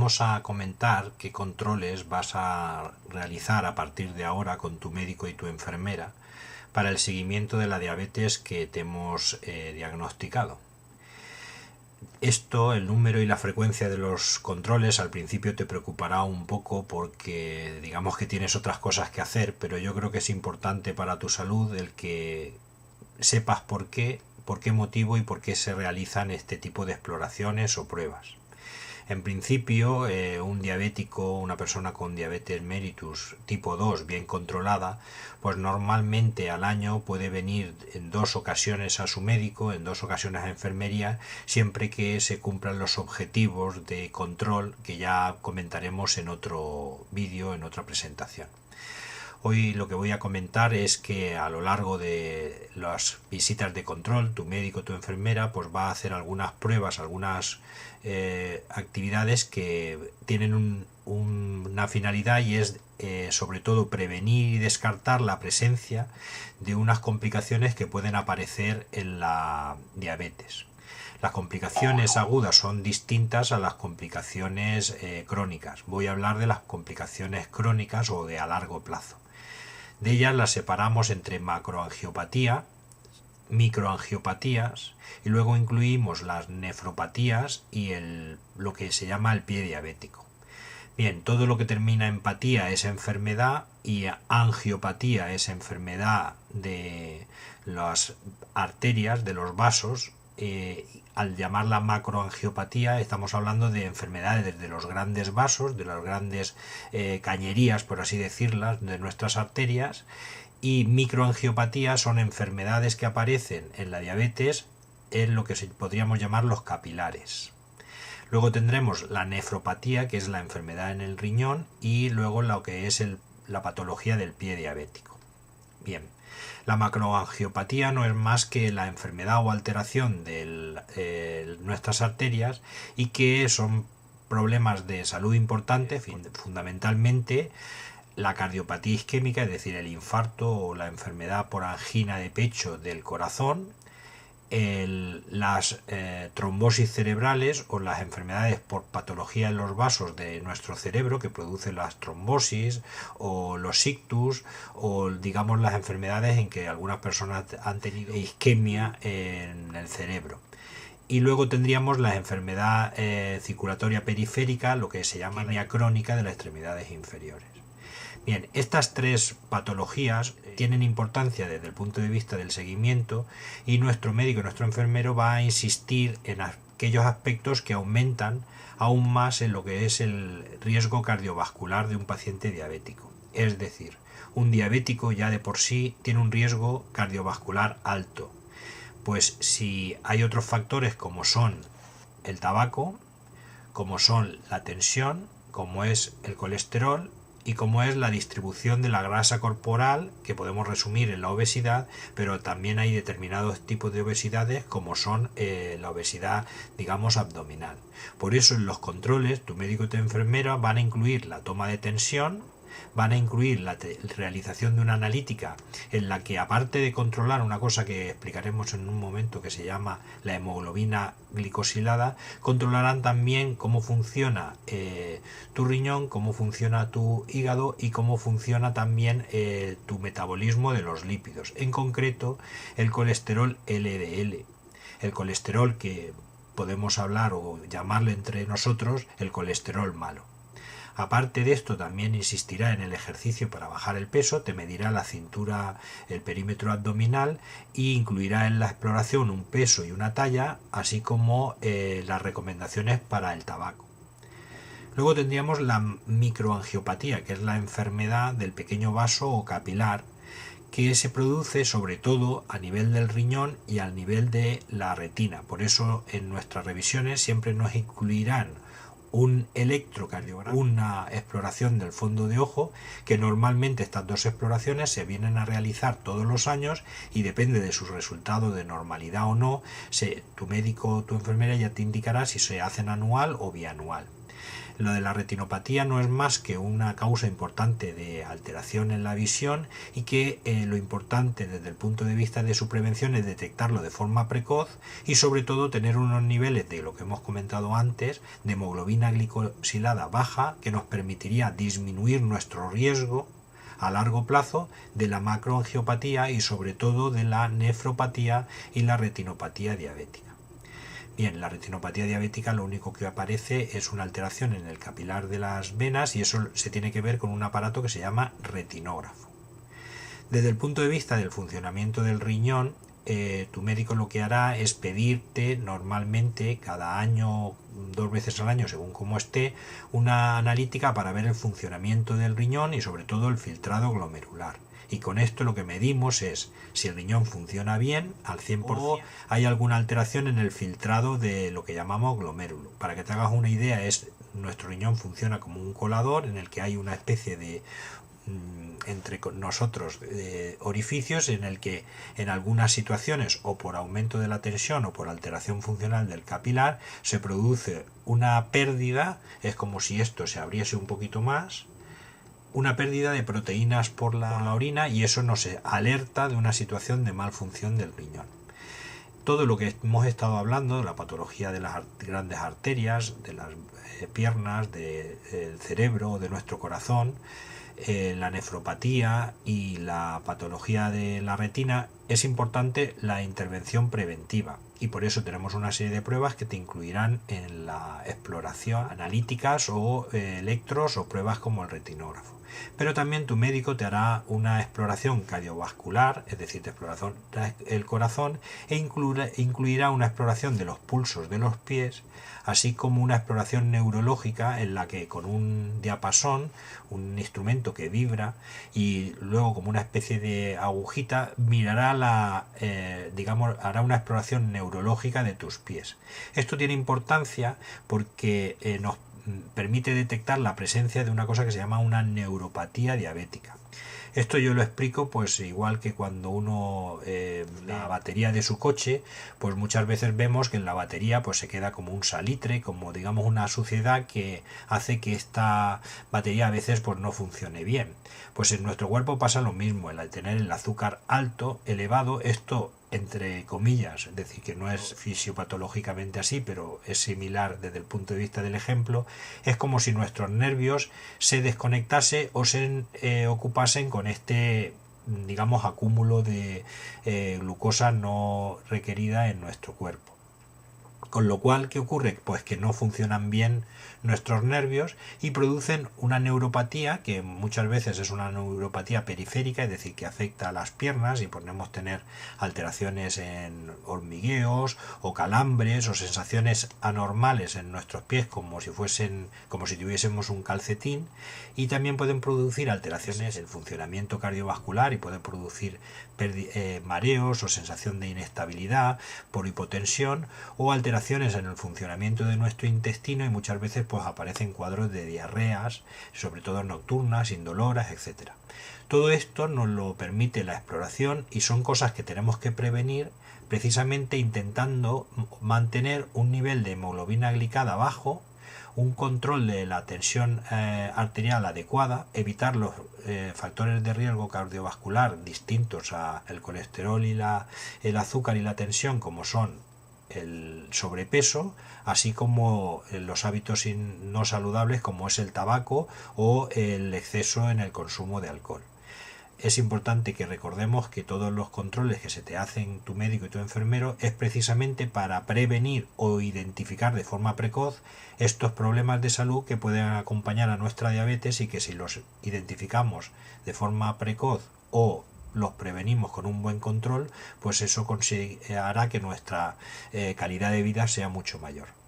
vamos a comentar qué controles vas a realizar a partir de ahora con tu médico y tu enfermera para el seguimiento de la diabetes que te hemos diagnosticado. Esto, el número y la frecuencia de los controles, al principio te preocupará un poco porque digamos que tienes otras cosas que hacer, pero yo creo que es importante para tu salud el que sepas por qué motivo y por qué se realizan este tipo de exploraciones o pruebas. En principio, un diabético, una persona con diabetes mellitus tipo 2 bien controlada, pues normalmente al año puede venir en 2 ocasiones a su médico, en 2 ocasiones a enfermería, siempre que se cumplan los objetivos de control que ya comentaremos en otro vídeo, en otra presentación. Hoy lo que voy a comentar es que a lo largo de las visitas de control, tu médico, tu enfermera, pues va a hacer algunas pruebas, algunas actividades que tienen una finalidad y es sobre todo prevenir y descartar la presencia de unas complicaciones que pueden aparecer en la diabetes. Las complicaciones agudas son distintas a las complicaciones crónicas. Voy a hablar de las complicaciones crónicas o de a largo plazo. De ellas las separamos entre macroangiopatía, microangiopatías y luego incluimos las nefropatías y lo que se llama el pie diabético. Bien, todo lo que termina en patía es enfermedad y angiopatía es enfermedad de las arterias, de los vasos. Al llamarla macroangiopatía estamos hablando de enfermedades desde los grandes vasos, de las grandes cañerías, por así decirlas, de nuestras arterias, y microangiopatía son enfermedades que aparecen en la diabetes en lo que podríamos llamar los capilares. Luego tendremos la nefropatía, que es la enfermedad en el riñón, y luego lo que es la patología del pie diabético. Bien, la macroangiopatía no es más que la enfermedad o alteración de nuestras arterias y que son problemas de salud importantes, fundamentalmente la cardiopatía isquémica, es decir, el infarto o la enfermedad por angina de pecho del corazón, las trombosis cerebrales o las enfermedades por patología en los vasos de nuestro cerebro que producen las trombosis o los ictus o digamos las enfermedades en que algunas personas han tenido isquemia en el cerebro. Y luego tendríamos la enfermedad circulatoria periférica, lo que se llama isquemia crónica de las extremidades inferiores. Bien, estas tres patologías tienen importancia desde el punto de vista del seguimiento y nuestro médico, nuestro enfermero va a insistir en aquellos aspectos que aumentan aún más en lo que es el riesgo cardiovascular de un paciente diabético. Es decir, un diabético ya de por sí tiene un riesgo cardiovascular alto. Pues si hay otros factores como son el tabaco, como son la tensión, como es el colesterol, y como es la distribución de la grasa corporal, que podemos resumir en la obesidad, pero también hay determinados tipos de obesidades como son la obesidad, digamos, abdominal. Por eso en los controles tu médico y tu enfermera van a incluir la toma de tensión, van a incluir la realización de una analítica en la que, aparte de controlar una cosa que explicaremos en un momento que se llama la hemoglobina glicosilada, controlarán también cómo funciona tu riñón, cómo funciona tu hígado y cómo funciona también tu metabolismo de los lípidos, en concreto el colesterol LDL, el colesterol que podemos hablar o llamarle entre nosotros el colesterol malo. Aparte de esto, también insistirá en el ejercicio para bajar el peso, te medirá la cintura, el perímetro abdominal e incluirá en la exploración un peso y una talla, así como las recomendaciones para el tabaco. Luego tendríamos la microangiopatía, que es la enfermedad del pequeño vaso o capilar, que se produce sobre todo a nivel del riñón y al nivel de la retina. Por eso en nuestras revisiones siempre nos incluirán un electrocardiograma, una exploración del fondo de ojo, que normalmente estas dos exploraciones se vienen a realizar todos los años y depende de su resultado de normalidad o no, tu médico o tu enfermera ya te indicará si se hacen anual o bianual. Lo de la retinopatía no es más que una causa importante de alteración en la visión y que lo importante desde el punto de vista de su prevención es detectarlo de forma precoz y sobre todo tener unos niveles de lo que hemos comentado antes de hemoglobina glicosilada baja que nos permitiría disminuir nuestro riesgo a largo plazo de la macroangiopatía y sobre todo de la nefropatía y la retinopatía diabética. Bien, la retinopatía diabética lo único que aparece es una alteración en el capilar de las venas y eso se tiene que ver con un aparato que se llama retinógrafo. Desde el punto de vista del funcionamiento del riñón, tu médico lo que hará es pedirte normalmente cada año, 2 veces al año según como esté, una analítica para ver el funcionamiento del riñón y sobre todo el filtrado glomerular. Y con esto lo que medimos es si el riñón funciona bien al 100% o hay alguna alteración en el filtrado de lo que llamamos glomérulo. Para que te hagas una idea, nuestro riñón funciona como un colador en el que hay una especie de entre nosotros orificios en el que en algunas situaciones o por aumento de la tensión o por alteración funcional del capilar se produce una pérdida, es como si esto se abriese un poquito más, una pérdida de proteínas por la orina y eso nos alerta de una situación de malfunción del riñón. Todo lo que hemos estado hablando de la patología de las grandes arterias, de las piernas, del cerebro, de nuestro corazón, la nefropatía y la patología de la retina, es importante la intervención preventiva y por eso tenemos una serie de pruebas que te incluirán en la exploración analíticas o electros o pruebas como el retinógrafo. Pero también tu médico te hará una exploración cardiovascular, es decir, te explorará el corazón e incluirá una exploración de los pulsos de los pies, así como una exploración neurológica en la que con un diapasón, un instrumento que vibra y luego como una especie de agujita mirará hará una exploración neurológica de tus pies. Esto tiene importancia porque nos permite detectar la presencia de una cosa que se llama una neuropatía diabética. Esto yo lo explico pues igual que cuando uno la batería de su coche, pues muchas veces vemos que en la batería pues se queda como un salitre, como digamos una suciedad que hace que esta batería a veces pues no funcione bien. Pues en nuestro cuerpo pasa lo mismo, el tener el azúcar alto, elevado, esto entre comillas, es decir, que no es fisiopatológicamente así, pero es similar desde el punto de vista del ejemplo, es como si nuestros nervios se desconectasen o se ocupasen con este, digamos, acúmulo de glucosa no requerida en nuestro cuerpo. Con lo cual, ¿qué ocurre? Pues que no funcionan bien nuestros nervios y producen una neuropatía que muchas veces es una neuropatía periférica, es decir, que afecta a las piernas y podemos tener alteraciones en hormigueos o calambres o sensaciones anormales en nuestros pies como si tuviésemos un calcetín, y también pueden producir alteraciones en el funcionamiento cardiovascular y pueden producir mareos o sensación de inestabilidad por hipotensión o alteraciones en el funcionamiento de nuestro intestino y muchas veces pues aparecen cuadros de diarreas, sobre todo nocturnas, indoloras, etc. Todo esto nos lo permite la exploración y son cosas que tenemos que prevenir precisamente intentando mantener un nivel de hemoglobina glicada bajo, un control de la tensión arterial adecuada, evitar los factores de riesgo cardiovascular distintos al colesterol y el azúcar y la tensión, como son el sobrepeso, así como los hábitos no saludables como es el tabaco o el exceso en el consumo de alcohol. Es importante que recordemos que todos los controles que se te hacen tu médico y tu enfermero es precisamente para prevenir o identificar de forma precoz estos problemas de salud que pueden acompañar a nuestra diabetes y que si los identificamos de forma precoz o los prevenimos con un buen control, pues eso hará que nuestra calidad de vida sea mucho mayor.